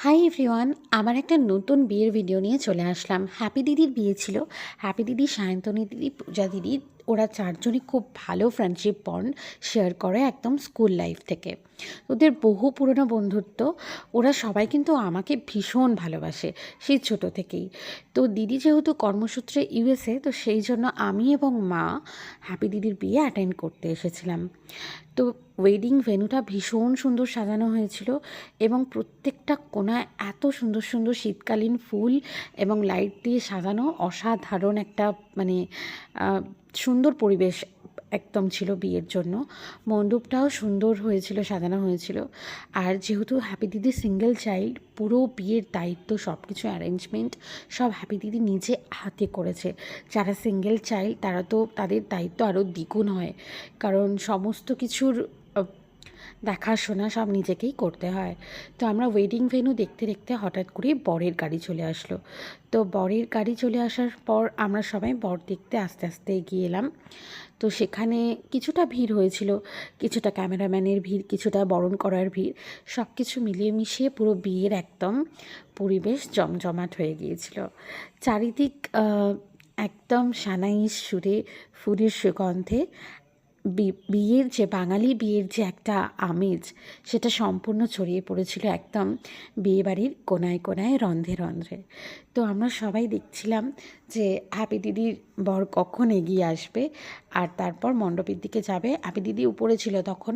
Hi everyone, আমার একটা নতুন বিয়ের ভিডিও নিয়ে চলে আসলাম। হ্যাপি দিদির বিয়ে ছিল। হ্যাপি দিদি, সায়ন্তনী দিদি, পূজা দিদি, ওরা চারজনই খুব ভালো ফ্রেন্ডশিপ বন্ড শেয়ার করে একদম স্কুল লাইফ থেকে। ওদের বহু পুরনো বন্ধুত্ব। ওরা সবাই কিন্তু আমাকে ভীষণ ভালোবাসে সেই ছোটো থেকেই। তো দিদি যেহেতু কর্মসূত্রে ইউএসএ, তো সেই জন্য আমি এবং মা হ্যাপি দিদির বিয়ে অ্যাটেন্ড করতে এসেছিলাম। তো ওয়েডিং ভেন্যুটা ভীষণ সুন্দর সাজানো হয়েছিল এবং প্রত্যেকটা কোণায় এত সুন্দর সুন্দর শীতকালীন ফুল এবং লাইট দিয়ে সাজানো অসাধারণ একটা মানে সুন্দর পরিবেশ একদম ছিল বিয়ের জন্য। মণ্ডপটাও সুন্দর হয়েছিল, সাজানো হয়েছিল। আর যেহেতু হ্যাপি দিদি সিঙ্গেল চাইল্ড, পুরো বিয়ের দায়িত্ব সব কিছু অ্যারেঞ্জমেন্ট সব হ্যাপি দিদি নিজে হাতে করেছে। যারা সিঙ্গেল চাইল্ড তারা তো তাদের দায়িত্ব আরও দ্বিগুণ হয়, কারণ সমস্ত কিছুর দেখাশোনা সব নিজেকেই করতে হয়। তো আমরা ওয়েডিং ভেন্যু দেখতে দেখতে হঠাৎ করে বরের গাড়ি চলে আসলো। তো বরের গাড়ি চলে আসার পর আমরা সবাই বর দেখতে আস্তে আস্তে এগিয়ে এলাম। তো সেখানে কিছুটা ভিড় হয়েছিল, কিছুটা ক্যামেরাম্যানের ভিড়, কিছুটা বরণ করার ভিড়, সব কিছু মিলিয়ে মিশিয়ে পুরো বিয়ের একদম পরিবেশ জমজমাট হয়ে গিয়েছিল। চারিদিক একদম সানাই সুরে, ফুলের সুগন্ধে বিয়ের যে বাঙালি বিয়ের যে একটা আমেজ, সেটা সম্পূর্ণ ছড়িয়ে পড়েছিল একদম বিয়েবাড়ির কোনায় কোনায়, রন্ধ্রে রন্ধ্রে। তো আমরা সবাই দেখছিলাম যে হ্যাপি দিদির বর কখন এগিয়ে আসবে আর তারপর মণ্ডপের দিকে যাবে। হ্যাপি দিদি উপরে ছিল তখন।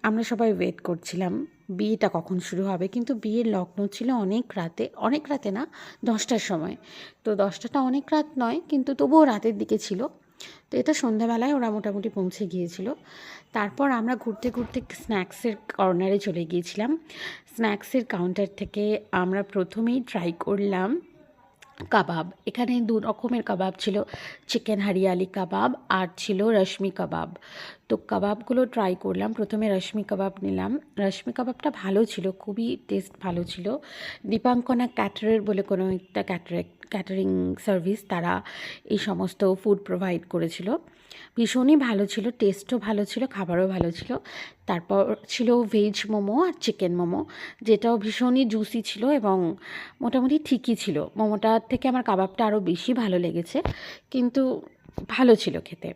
আমরা সবাই ওয়েট করছিলাম বিয়েটা কখন শুরু হবে, কিন্তু বিয়ের লগ্ন ছিল অনেক রাতে না, 10টার সময়। তো 10টাটা অনেক রাত নয়, কিন্তু তবুও রাতের দিকে ছিল। তো এটা সন্ধ্যাবেলায় ওরা মোটামুটি পৌঁছে গিয়েছিল। তারপর আমরা ঘুরতে ঘুরতে স্ন্যাক্সের কর্নারে চলে গিয়েছিলাম। স্ন্যাক্সের কাউন্টার থেকে আমরা প্রথমেই ট্রাই করলাম কাবাব। এখানে 2 রকমের কাবাব ছিল, চিকেন হরিয়ালি কাবাব আর ছিল রশ্মি কাবাব। তো কাবাবগুলো ট্রাই করলাম। প্রথমে রশ্মি কাবাব নিলাম। রশ্মি কাবাবটা ভালো ছিল, খুবই টেস্ট ভালো ছিল। দীপাঙ্কনা ক্যাটারার বলে কোনো একটা ক্যাটারিং সার্ভিস, তারা এই সমস্ত ফুড প্রোভাইড করেছিল। ভীষণই ভালো ছিল, টেস্টও ভালো ছিল, খাবারও ভালো ছিল। তারপর ছিল ভেজ মোমো আর চিকেন মোমো, যেটাও ভীষণই জুসি ছিল এবং মোটামুটি ঠিকই ছিল। মোমোটার থেকে আমার কাবাবটা আরও বেশি ভালো লেগেছে, কিন্তু ভালো ছিল খেতে।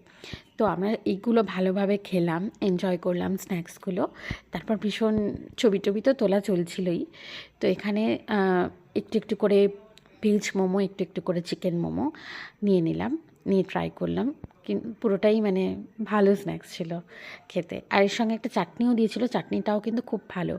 তো আমরা এইগুলো ভালোভাবে খেলাম, এনজয় করলাম স্ন্যাক্সগুলো। তারপর ভীষণ ছবি টবি তো তোলা চলছিলই। তো এখানে একটু একটু করে ভেজ মোমো, একটু একটু করে চিকেন মোমো নিয়ে নিলাম, নিয়ে ট্রাই করলাম। পুরোটাই মানে ভালো স্ন্যাক্স ছিল খেতে। আর এর সঙ্গে একটা চাটনিও দিয়েছিল, চাটনিটাও কিন্তু খুব ভালো।